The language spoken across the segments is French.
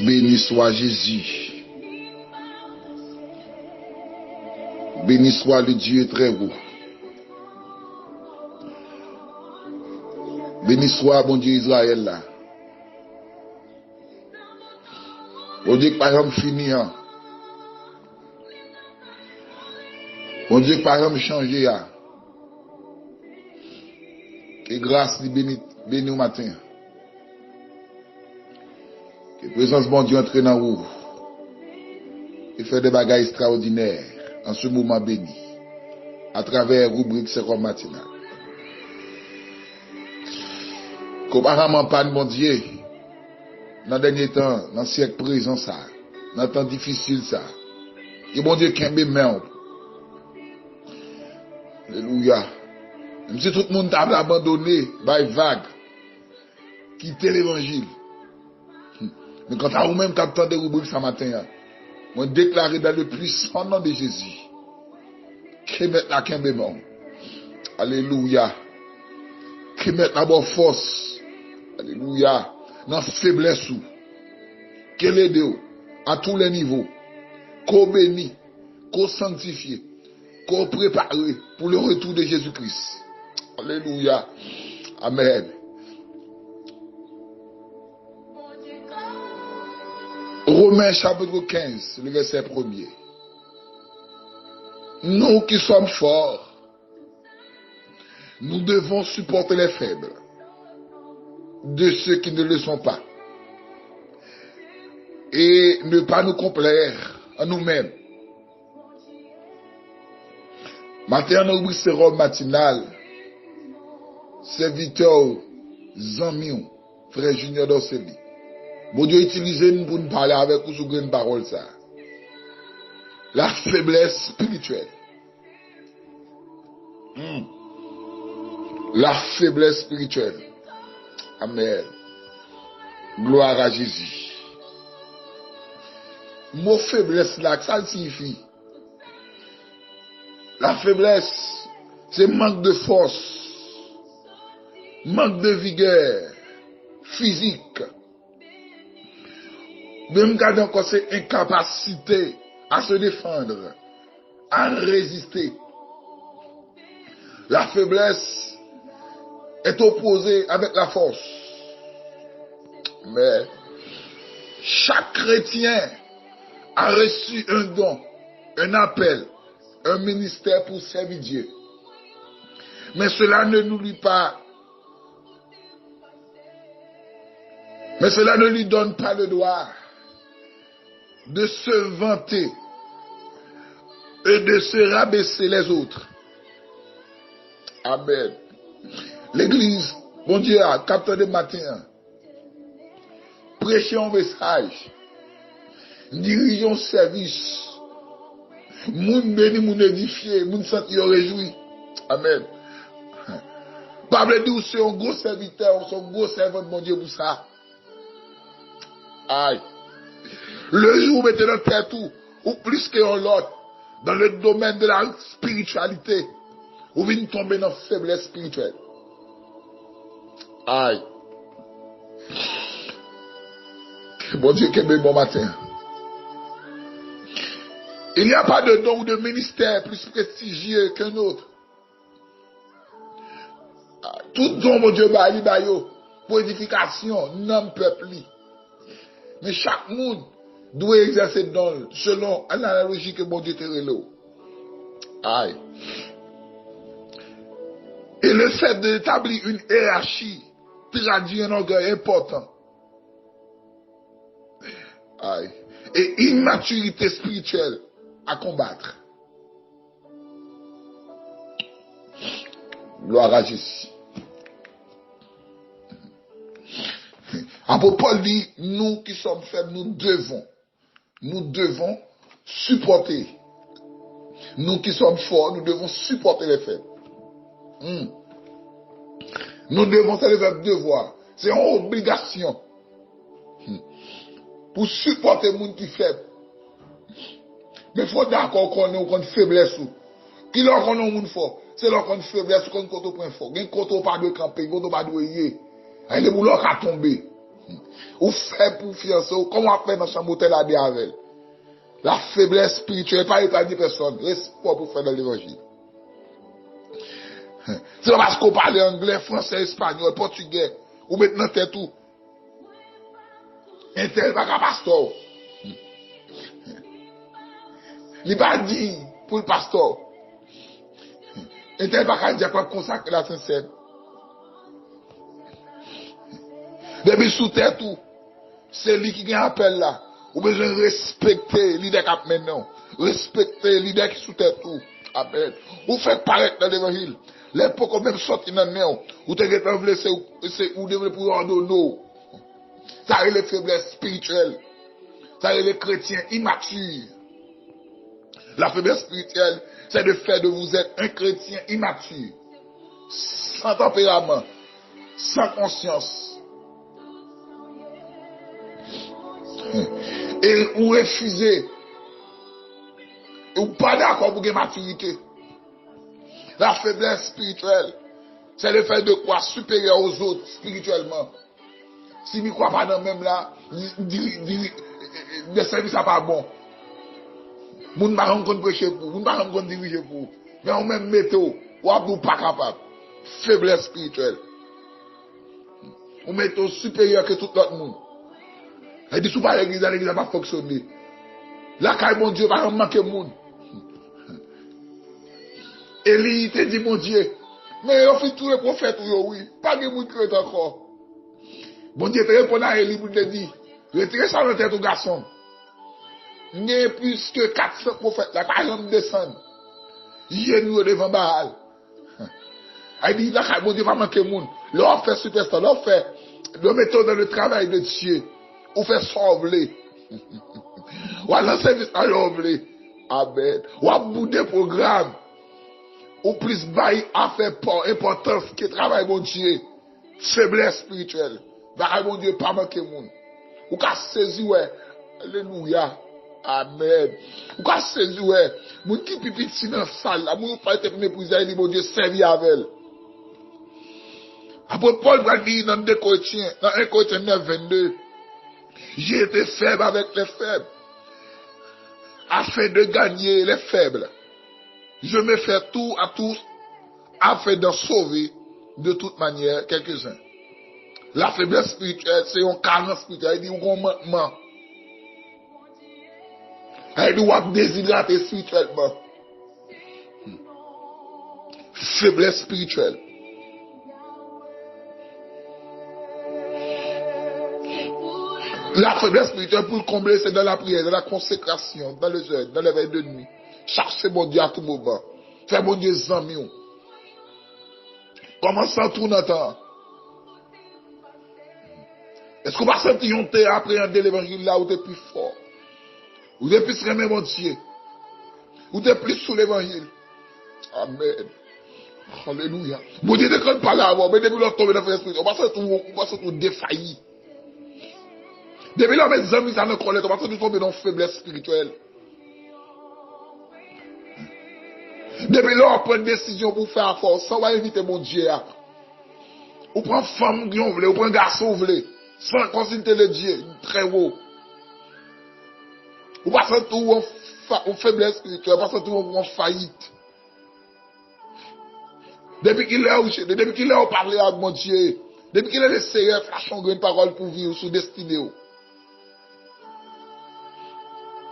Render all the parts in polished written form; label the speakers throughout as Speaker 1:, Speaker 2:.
Speaker 1: Béni soit Jésus. Béni soit le Dieu très haut. Béni soit bon Dieu Israël là. Bon Dieu que par exemple fini. Bon Dieu que par exemple changé. Que grâce lui béni au matin. Que présence bon Dieu entre dans vous. Et fait des bagages extraordinaires en ce moment béni. À travers la rubrique c'est comme matinal. Qu'apparemment pas de bon Dieu. Dans le dernier temps, dans le siècle présent ça. Dans le temps difficile ça. Et bon Dieu qui aime bien. Alléluia. Même si tout le monde t'a abandonné, by vague, quitter l'évangile. Mais quand à vous-même capteur de rubrique ce matin, on déclare dans le puissant nom de Jésus, que mettre la kembemon. Alléluia. Que mettre la bonne force. Alléluia. Dans faiblesse ou. Que l'aide à tous les niveaux. Qu'on bénit, qu'on sanctifie, qu'on prépare pour le retour de Jésus-Christ. Alléluia. Amen. Romains chapitre 15, le verset 1er. Nous qui sommes forts, nous devons supporter les faibles de ceux qui ne le sont pas. Et ne pas nous complaire à nous-mêmes. Matin, on oublie ce rôle matinal. Serviteur, Zamion, frère Junior d'Orseli. Bon Dieu, utilisez-nous pour nous parler avec vous sur une parole ça. La faiblesse spirituelle. La faiblesse spirituelle. Amen. Gloire à Jésus. Mot faiblesse là, ça signifie. La faiblesse, c'est manque de force. Manque de vigueur physique. Même quand encore c'est incapacité à se défendre, à résister. La faiblesse est opposée avec la force. Mais chaque chrétien a reçu un don, un appel, un ministère pour servir Dieu. Mais cela ne nous lie pas. Mais cela ne lui donne pas le droit de se vanter et de se rabaisser les autres. Amen. L'église, bon Dieu, à 4h du matin, prêchons un message, dirigeons service, moun béni, moun édifié, moun senti réjoui. Amen. Pas de dire c'est un gros serviteur, c'est un gros servant de mon Dieu pour ça. Aïe. Le jour où vous mettez dans tête tout, ou plus que l'autre, dans le domaine de la spiritualité, vous venez tomber dans la faiblesse spirituelle. Aïe. Bon Dieu, quel bon matin. Il n'y a pas de don ou de ministère plus prestigieux qu'un autre. Tout don, mon Dieu, pour édification, non peuple. Mais chaque monde doit exercer don selon l'analogie que mon Dieu te relève. Aïe. Et le fait d'établir une hiérarchie traduit un orgueil important. Aïe. Et immaturité spirituelle à combattre. Gloire à Jésus. Apôtre Paul dit, nous qui sommes faibles, nous devons supporter. Nous qui sommes forts, nous devons supporter les faibles. Nous devons, c'est le verbe devoir. C'est une obligation. Pour supporter les gens qui sont faibles. Mais il faut d'accord qu'on ait une faiblesse. Qui leur qu'on a un fort? C'est leur qu'on a une faiblesse, qu'on a un point fort. Il n'y a pas de camper, il n'y a pas de yé. Il y a des boulots qui tombent. Ou fait pour fiancer, comment on fait dans la chambre hôtel à dire avec? La faiblesse spirituelle, pas épargner personne. Respect pour faire dans l'évangile. C'est pas parce qu'on parle anglais, français, espagnol, portugais, ou maintenant t'es tout. Un tel pas qu'un pasteur. Il pas dit pour le pasteur. Un tel pas qu'un dire quoi consacrer la Sainte-Seine. Depuis sous terre tout, c'est lui qui a un appel là. Ou besoin de respecter l'idée qui maintenant. Respecter l'idée qui sous terre tout. Amen. Ou faites paraître dans l'évangile. Les pots quand même sorti dans le néant. Ou t'es blessé ou devez pour ordonner. Ça a les faiblesses spirituelles. Ça a les chrétiens immatures. La faiblesse spirituelle, c'est le fait de vous être un chrétien immature. Sans tempérament. Sans conscience. Et ou refuser. Ou pas d'accord pour une maturité. La faiblesse spirituelle, c'est le fait de croire supérieur aux autres spirituellement. Si nous ne croyons pas dans le même là, le service n'est pas bon. Nous ne pouvons pas prêcher pour, nous ne pouvons pas diriger pour. Mais on même météo, ou nous pas capable. Faiblesse spirituelle. On met supérieur que tout l'autre monde. Et dit, si pas l'église n'a pas fonctionné. La caille, mon Dieu, va manquer de monde. Élie te dit, mon Dieu, mais on fait tous les prophètes, oui, pas de monde qui est encore. Bon Dieu te répond à Élie pour te dire, retirez ça dans tête au garçon. Il y a plus que 400 prophètes, là, par exemple, descendent. Il y a nous devant Baal. Il dit, là, mon Dieu va manquer de monde. L'on fait superstar, l'on fait, le mettons dans le travail de Dieu. On fait sauver. Ou à lancer service à l'ouvre. Amen. Ou à bout de programme. Ou plus bail à faire importance que travail mon Dieu. Faiblesse spirituelle. Bail mon Dieu pas manquer monde. Ou qu'à saisir ouais. Alléluia. Amen. Ou qu'à saisir ouais. Moun qui pipi si dans salle là, moun pas être mépriser dit mon Dieu servir avec elle. Après Paul va dire dans 2 Corinthiens, dans 1 Corinthiens 9, 22. J'ai été faible avec les faibles, afin de gagner les faibles. Je me fais tout à tous, afin de sauver de toute manière quelques-uns. La faiblesse spirituelle, c'est un carence spirituel. Il dit, on manquement. Il dit, on déshydraté spirituellement. Faiblesse spirituelle. La faiblesse spirituelle pour le combler, c'est dans la prière, dans la consécration, dans le jeûne, dans les veilles de nuit. Cherchez mon Dieu à tout moment. Fais mon Dieu zami. Commence à tout notre temps. Est-ce qu'on va sentir un thé appréhender l'évangile là où tu es plus fort? Où tu es plus remet mon Dieu? Où tu es plus sous l'évangile? Amen. Alléluia. Mon Dieu ne compte pas là avant, mais depuis l'on tombe dans l'esprit, on va se trouver défailli. Depuis là, mes amis, ça ne connaît pas, on va se tomber dans une faiblesse spirituelle. Depuis là, on prend une décision pour faire force, ça va éviter mon Dieu. On prend femme qui on voulait, on prend garçon on voulait, sans consulter le Dieu, très haut. On va se trouver en faiblesse spirituelle, on va se trouver en faillite. Depuis qu'il est parlé avec mon Dieu, depuis qu'il est essayé de faire changer une parole pour vivre sous destinée.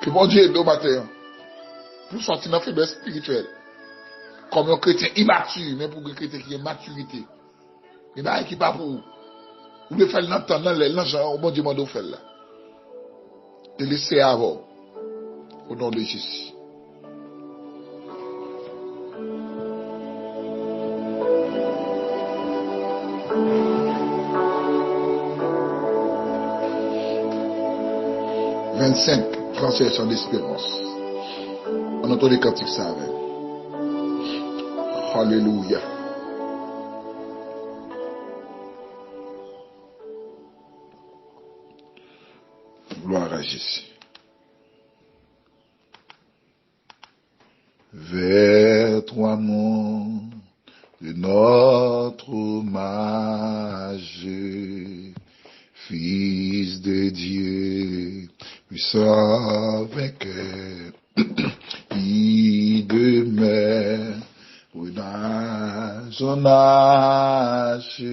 Speaker 1: Que mon Dieu aide au matin pour sortir dans la faiblesse spirituelle. Comme un chrétien immature, mais pour un chrétien qui a maturité. Mais là, qui pas pour vous. Vous devez faire l'entendre dans les gens, mon Dieu m'a dit faire là. De laisser avant. Au nom de Jésus. Translation d'espérance. On entend les cantiques ça avec. Alléluia. Gloire à Jésus. Vers toi, mon de notre hommage, Fils de Dieu, puissant vainqueur, qui demeure dans son âge,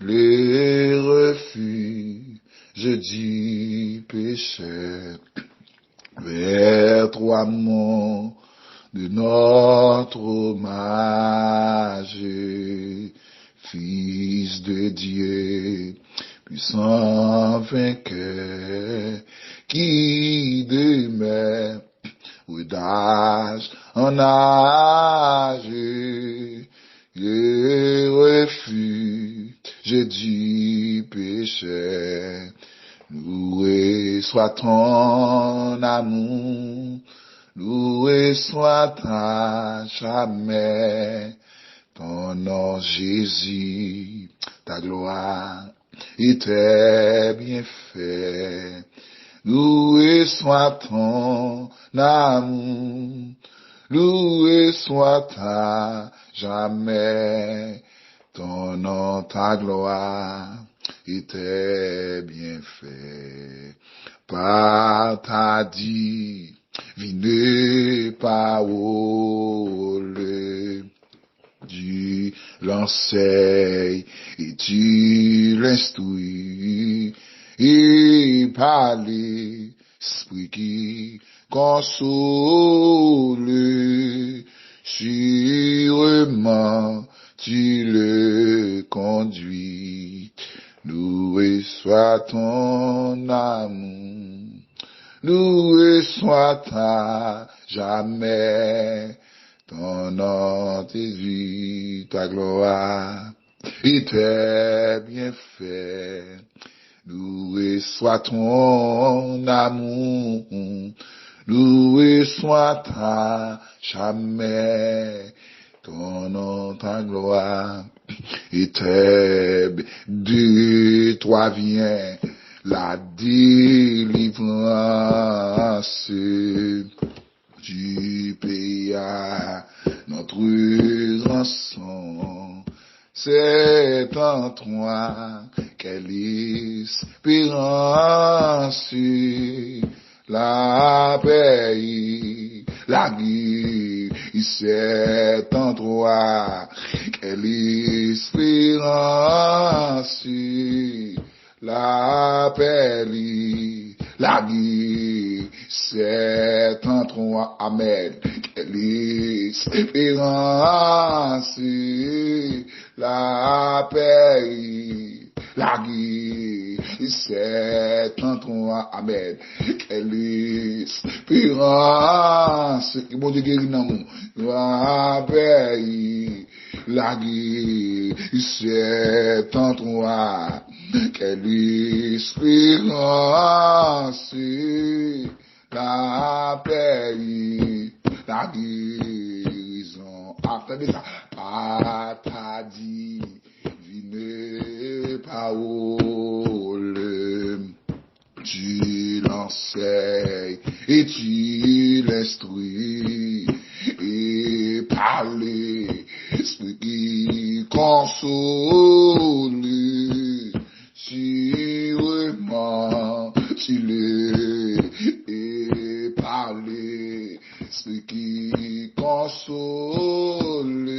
Speaker 1: les refuges, je dis pécheur, vers toi mon de notre hommage, Fils de Dieu, puissant vainqueur, qui demeure d'âge en âge, le refuge, je dis pécheur, loué soit ton amour, loué soit à jamais ton nom Jésus, ta gloire et tes bienfaits. Loué soit ton amour, loué soit à jamais ton nom, ta gloire et tes bienfaits. Par ta divine parole, tu l'enseignes et tu l'instruis, et par l'esprit qui console, sûrement tu le conduis. Loué soit ton amour, loué soit à jamais ton nom, Jésus, ta gloire et tes bienfaits. Loué soit ton amour, loué soit à jamais ton nom, ta gloire et tes de toi vient la délivrance. Tu payas notre rançon. C'est en toi quelle espérance, la paix, la vie, c'est en toi quelle espérance, la paix, la vie, c'est en toi, amen, quelle espérance, la paix, la guerre, c'est en toi, amen. Quelle espérance, que bon Dieu guérit dans nous, la paix, la guerre, c'est en toi, quelle espérance, la paix, la guérison. Attendez ça. Par ta divine parole, tu l'enseignes et tu l'instruis, et par l'esprit qui console, sûrement tu l'es, et par l'esprit qui console,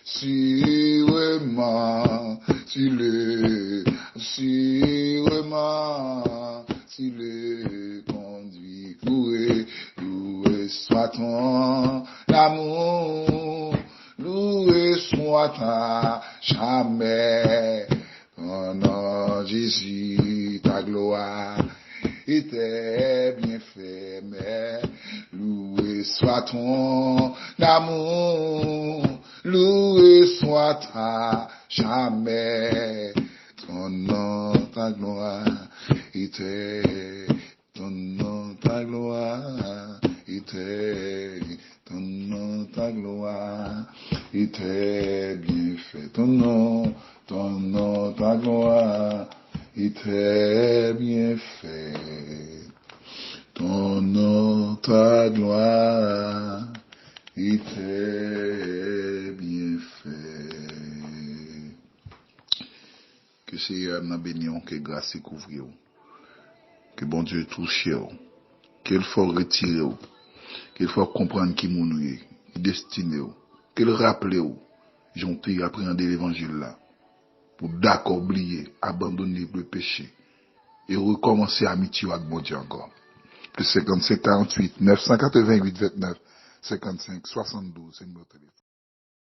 Speaker 1: sûrement tu le conduis. Loué soit ton amour, loué soit à jamais ton nom Jésus, ta gloire et tes bienfaits, mais loué soit ton amour, loué soit à jamais ton nom, ta gloire et ton nom, ta gloire et ton nom, ta gloire et tes bienfaits, ton nom, ta gloire et tes bienfaits, ton nom, ta gloire et tes bienfaits. Que Seigneur n'a béni, que grâce couvre, que bon Dieu touche, qu'il faut retirer, qu'il faut comprendre qui est, qui destiné, qu'il rappelle, j'en prie apprendre l'évangile là, pour d'accord oublier, abandonner le péché, et recommencer amitié avec mon Dieu encore. Plus 55 48 988 29 55 72, c'est notre téléphone.